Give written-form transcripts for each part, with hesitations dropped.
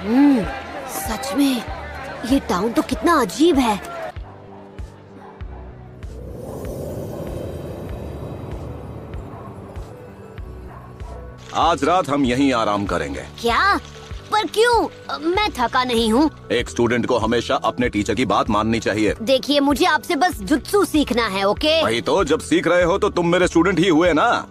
सच में ये टाउन तो कितना अजीब है। आज रात हम यहीं आराम करेंगे। क्या? पर क्यों? मैं थका नहीं हूँ। एक स्टूडेंट को हमेशा अपने टीचर की बात माननी चाहिए। देखिए, मुझे आपसे बस जुत्सु सीखना है, ओके? वही तो, जब सीख रहे हो तो तुम मेरे स्टूडेंट ही हुए ना।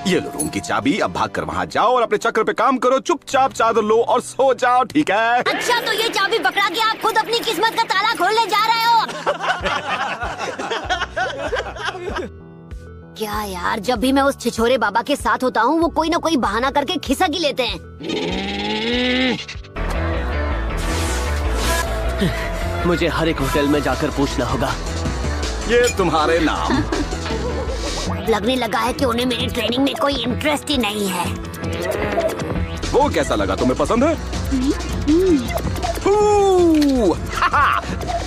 ये लो रूम की चाबी, अब भाग कर वहाँ जाओ और अपने चक्र पे काम करो। चुपचाप चादर लो और सो जाओ, ठीक है? अच्छा, तो ये चाबी पकड़ा के आप खुद अपनी किस्मत का ताला खोलने जा रहे हो? क्या यार, जब भी मैं उस छिछोरे बाबा के साथ होता हूँ वो कोई ना कोई बहाना करके खिसक ही लेते हैं। मुझे हर एक होटल में जाकर पूछना होगा। ये तुम्हारे नाम। लगने लगा है कि उन्हें मेरी ट्रेनिंग में कोई इंटरेस्ट ही नहीं है। वो कैसा लगा, तुम्हें पसंद है?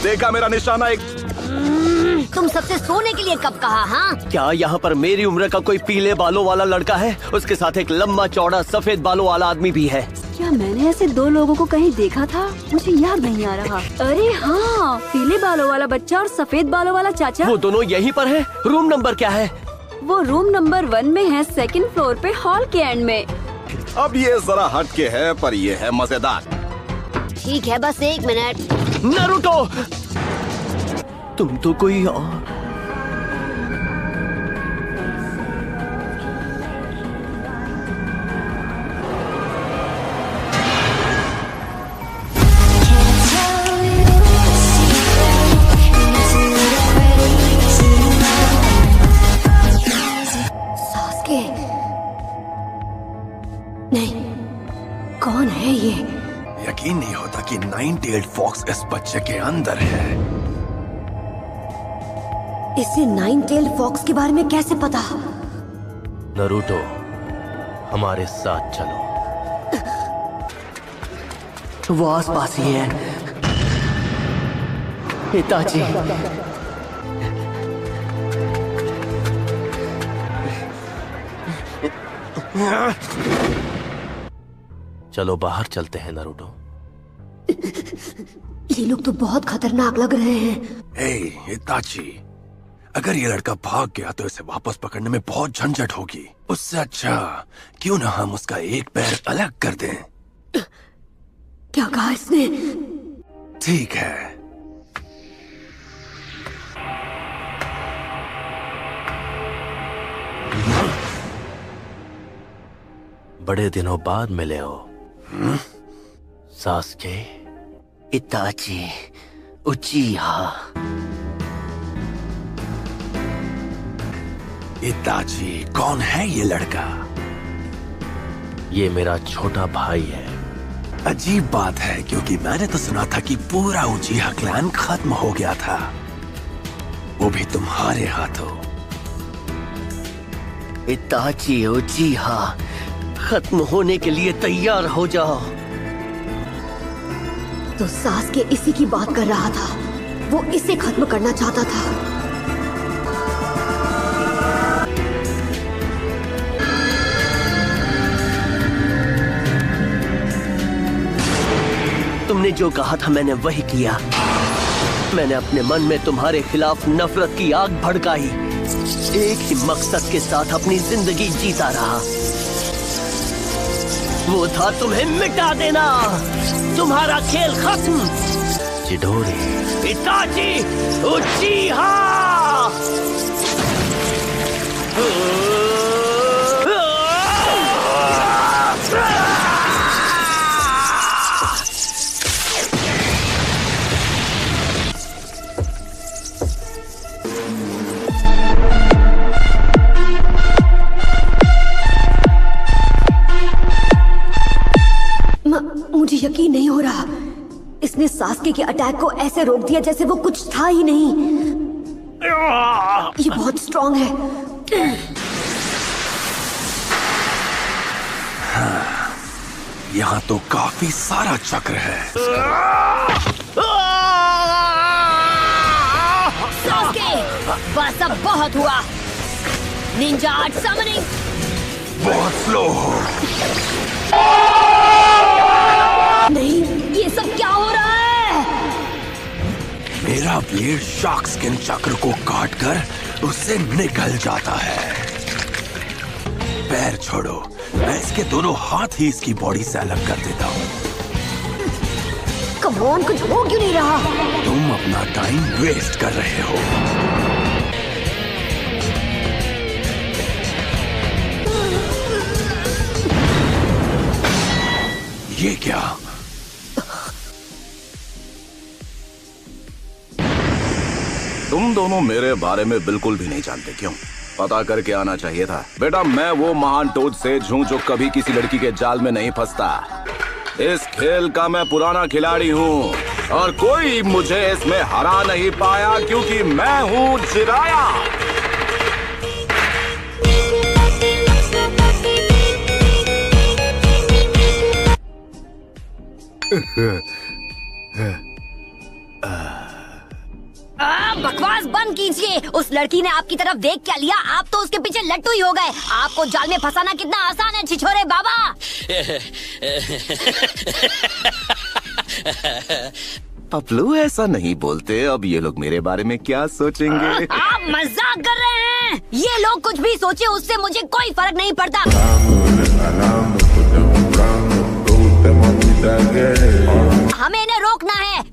देखा मेरा निशाना? एक तुम सबसे सोने के लिए कब कहा? हाँ, क्या यहाँ पर मेरी उम्र का कोई पीले बालों वाला लड़का है? उसके साथ एक लंबा चौड़ा सफेद बालों वाला आदमी भी है। क्या मैंने ऐसे दो लोगों को कहीं देखा था? मुझे याद नहीं आ रहा। अरे हाँ, पीले बालों वाला बच्चा और सफेद बालों वाला चाचा। वो दोनों यहीं पर है। रूम नंबर क्या है? वो रूम नंबर 1 में है, 2nd फ्लोर पे, हॉल के एंड में। अब ये जरा हट के है, पर ये है मजेदार। ठीक है, बस 1 मिनट। नारुतो, तुम तो कोई और... सास्के? नहीं, कौन है ये? यकीन नहीं होता कि 9-tailed फॉक्स इस बच्चे के अंदर है। इसे 9-tailed फॉक्स के बारे में कैसे पता? नारुतो, हमारे साथ चलो। वो आसपास ही है। हिताची, चलो बाहर चलते हैं नारुतो। ये लोग तो बहुत खतरनाक लग रहे हैं। हे हिताची, अगर ये लड़का भाग गया तो इसे वापस पकड़ने में बहुत झंझट होगी। उससे अच्छा क्यों ना हम उसका एक पैर अलग कर दें। क्या कहा इसने? ठीक है। बड़े दिनों बाद मिले हो। सास्के, इताची, उचिहा। इताची, कौन है ये लड़का? ये मेरा छोटा भाई है। अजीब बात है, क्योंकि मैंने तो सुना था कि पूरा उचिहा क्लैन खत्म हो गया था, वो भी तुम्हारे हाथों। इताची, उचिहा, खत्म होने के लिए तैयार हो जाओ। तो सास्के इसी की बात कर रहा था। वो इसे खत्म करना चाहता था। तुमने जो कहा था मैंने वही किया। मैंने अपने मन में तुम्हारे खिलाफ नफरत की आग भड़काई। एक ही मकसद के साथ अपनी जिंदगी जीता रहा, वो था तुम्हें मिटा देना। तुम्हारा खेल खत्म। चिडोरी, इताची, उचिहा। मुझे यकीन नहीं हो रहा। इसने सास्के के अटैक को ऐसे रोक दिया जैसे वो कुछ था ही नहीं। ये बहुत स्ट्रॉन्ग है। हाँ, यहाँ तो काफी सारा चक्र है। सास्के, बस अब बहुत हुआ। Ninja art summoning. बहुत स्लो हो। नहीं, ये सब क्या हो रहा है? मेरा ब्लेड शार्क स्किन चक्र को काटकर उससे निकल जाता है। पैर छोड़ो, मैं इसके दोनों हाथ ही इसकी बॉडी से अलग कर देता हूँ। कम ऑन, कुछ हो क्यों नहीं रहा? तुम अपना टाइम वेस्ट कर रहे हो। ये क्या? तुम दोनों मेरे बारे में बिल्कुल भी नहीं जानते, क्यों? पता करके आना चाहिए था। बेटा, मैं वो महान टोड सेज हूँ जो कभी किसी लड़की के जाल में नहीं फंसता। इस खेल का मैं पुराना खिलाड़ी हूँ और कोई मुझे इसमें हरा नहीं पाया क्योंकि मैं हूँ जिराया। बकवास बंद कीजिए। उस लड़की ने आपकी तरफ देख क्या लिया? आप तो उसके पीछे लट्टू ही हो गए। आपको जाल में फंसाना कितना आसान है छिछोरे बाबा। पपलू, ऐसा नहीं बोलते। अब ये लोग मेरे बारे में क्या सोचेंगे? आप मजाक कर रहे हैं। ये लोग कुछ भी सोचे, उससे मुझे कोई फर्क नहीं पड़ता। हमें इन्हें रोकना है।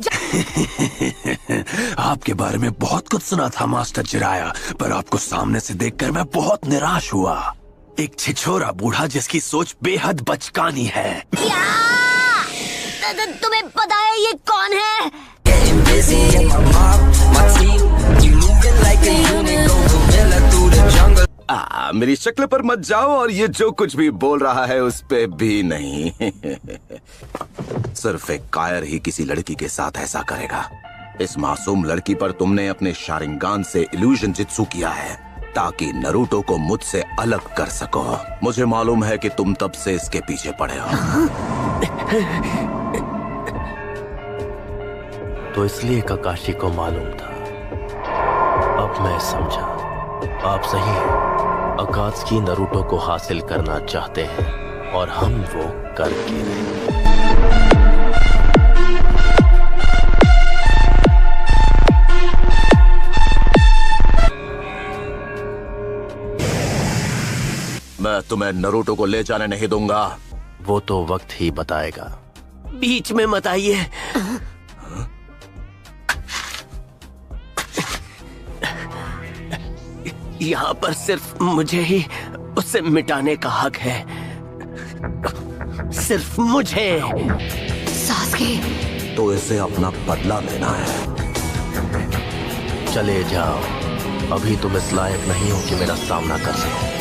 आपके बारे में बहुत कुछ सुना था मास्टर जिराया, पर आपको सामने से देखकर मैं बहुत निराश हुआ। एक छिछोरा बूढ़ा जिसकी सोच बेहद बचकानी है। क्या? तुम्हें पता है ये कौन है? मेरी शक्ल पर मत जाओ और ये जो कुछ भी बोल रहा है उस पे भी नहीं। सिर्फ एक कायर ही किसी लड़की के साथ ऐसा करेगा। इस मासूम लड़की पर तुमने अपने शारिंगान से इल्यूजन जित्सु किया है ताकि नरूटो को मुझसे अलग कर सको। मुझे मालूम है कि तुम तब से इसके पीछे पड़े हो। तो इसलिए ककाशी को मालूम था। अब मैं समझा, आप सही हैं। अकात्सुकी नरूटो को हासिल करना चाहते हैं और हम वो करके रहेंगे। मैं तुम्हें नरूटो को ले जाने नहीं दूंगा। वो तो वक्त ही बताएगा। बीच में मत आइए। यहाँ पर सिर्फ मुझे ही उसे मिटाने का हक है। सिर्फ मुझे। सास्के, तो इसे अपना बदला लेना है। चले जाओ, अभी तुम इस लायक नहीं हो कि मेरा सामना कर सको।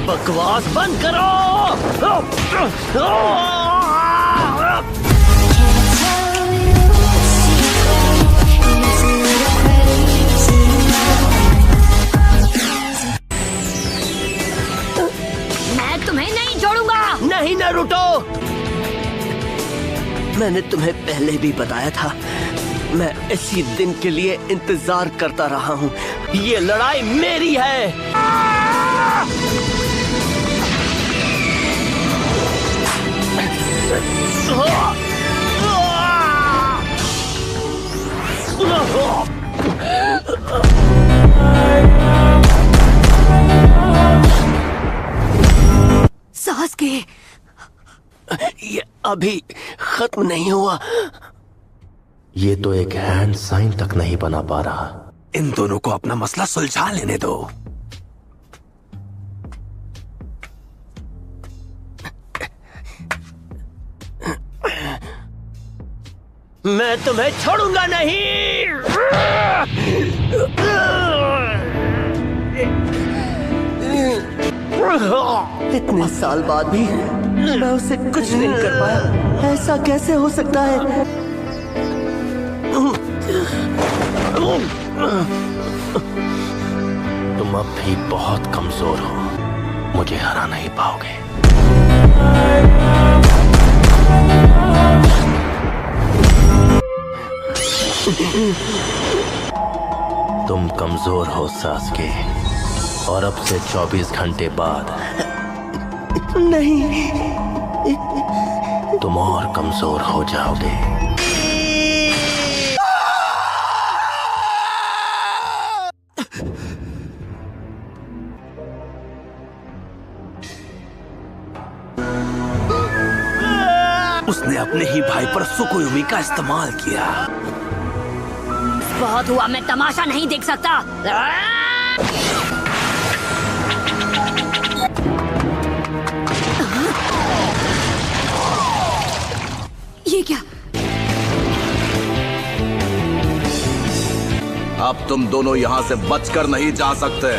बकवास बंद करो। मैं तुम्हें नहीं छोड़ूंगा। नहीं नारुतो, मैंने तुम्हें पहले भी बताया था। मैं इसी दिन के लिए इंतजार करता रहा हूँ। ये लड़ाई मेरी है। सास्के, ये अभी खत्म नहीं हुआ। ये तो एक हैंड साइन तक नहीं बना पा रहा। इन दोनों को अपना मसला सुलझा लेने दो। मैं तुम्हें छोड़ूंगा नहीं। इतने साल बाद भी मैं उसे कुछ नहीं कर पाया। ऐसा कैसे हो सकता है? तुम अब भी बहुत कमजोर हो, मुझे हरा नहीं पाओगे। तुम कमजोर हो सास्के, और अब से 24 घंटे बाद नहीं, तुम और कमजोर हो जाओगे। उसने अपने ही भाई पर सुकुयोमी का इस्तेमाल किया। बहुत हुआ, मैं तमाशा नहीं देख सकता। ये क्या? अब तुम दोनों यहाँ से बचकर नहीं जा सकते।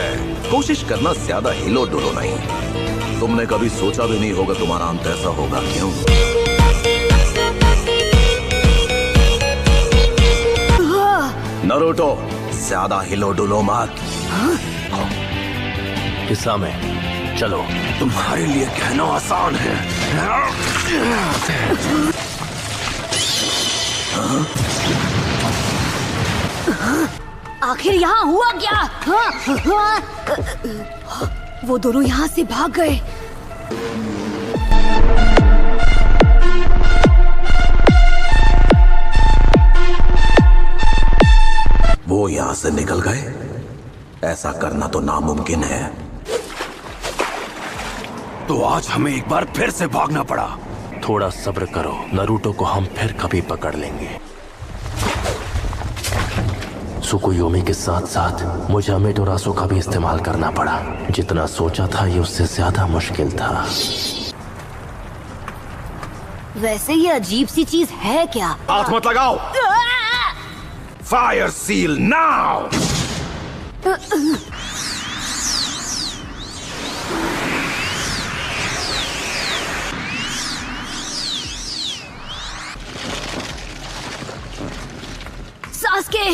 कोशिश करना, ज्यादा हिलो डुलो नहीं। तुमने कभी सोचा भी नहीं होगा तुम्हारा अंत ऐसा होगा। क्यों? नरूटो, ज्यादा हिलो डुलो मत। किसामे, चलो। तुम्हारे लिए कहना आसान है। आखिर यहाँ हुआ क्या? वो दोनों यहाँ से भाग गए। वो यहाँ से निकल गए? ऐसा करना तो नामुमकिन है। तो आज हमें एक बार फिर से भागना पड़ा। थोड़ा सब्र करो, नरूटो को हम फिर कभी पकड़ लेंगे। सुकुयोमी के साथ साथ मुझे अमेटोरासो का भी इस्तेमाल करना पड़ा। जितना सोचा था ये उससे ज्यादा मुश्किल था। वैसे ये अजीब सी चीज है क्या? हाथ मत लगाओ। Fire seal now. Sasuke,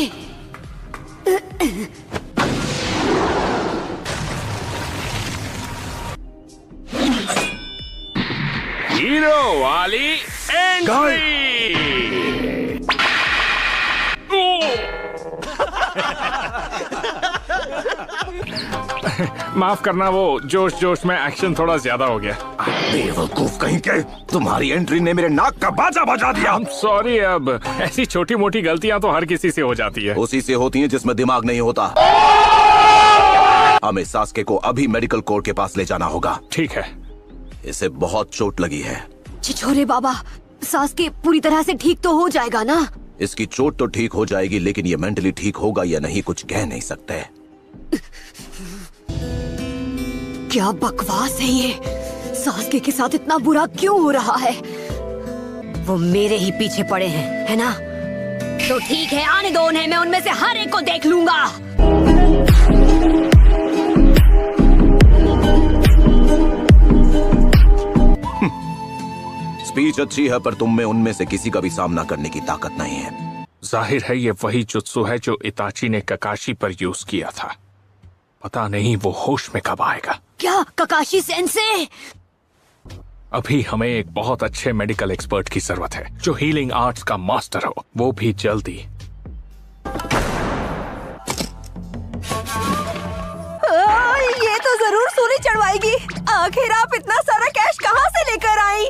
hero वाली एंट्री। माफ करना, वो जोश जोश में एक्शन थोड़ा ज्यादा हो गया। बेवकूफ कहीं के, तुम्हारी एंट्री ने मेरे नाक का बाजा बजा दिया। सॉरी, अब ऐसी छोटी मोटी गलतियां तो हर किसी से हो जाती है। उसी से होती हैं जिसमें दिमाग नहीं होता। हमें सास्के को अभी मेडिकल कोर्ट के पास ले जाना होगा। ठीक है। इसे बहुत चोट लगी है। छिछोरे बाबा, सास्के पूरी तरह से ठीक तो हो जाएगा ना? इसकी चोट तो ठीक हो जाएगी, लेकिन ये मेंटली ठीक होगा या नहीं कुछ कह नहीं सकते। क्या बकवास है ये? सास्के के साथ इतना बुरा क्यों हो रहा है? वो मेरे ही पीछे पड़े हैं, है ना? तो ठीक है, आने दो उन्हें, मैं उनमें से हर एक को देख लूंगा। स्पीच अच्छी है, पर तुम में उनमें से किसी का भी सामना करने की ताकत नहीं है। जाहिर है ये वही जुत्सु है जो इताची ने ककाशी पर यूज किया था। पता नहीं वो होश में कब आएगा। क्या ककाशी सेंसे? अभी हमें एक बहुत अच्छे मेडिकल एक्सपर्ट की जरूरत है जो हीलिंग आर्ट्स का मास्टर हो, वो भी जल्दी। ये तो जरूर सूली चढ़वाएगी। आखिर आप इतना सारा कैश कहाँ से लेकर आई?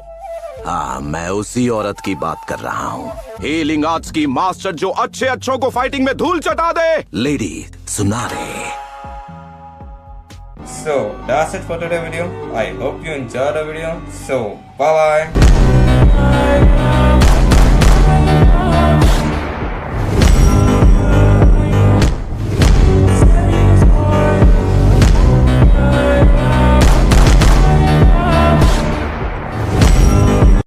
हाँ, मैं उसी औरत की बात कर रहा हूँ। हीलिंग आर्ट्स की मास्टर जो अच्छे अच्छों को फाइटिंग में धूल चटा दे। Lady सुनारे। So that's it for today's video. I hope you enjoyed the video. So bye bye.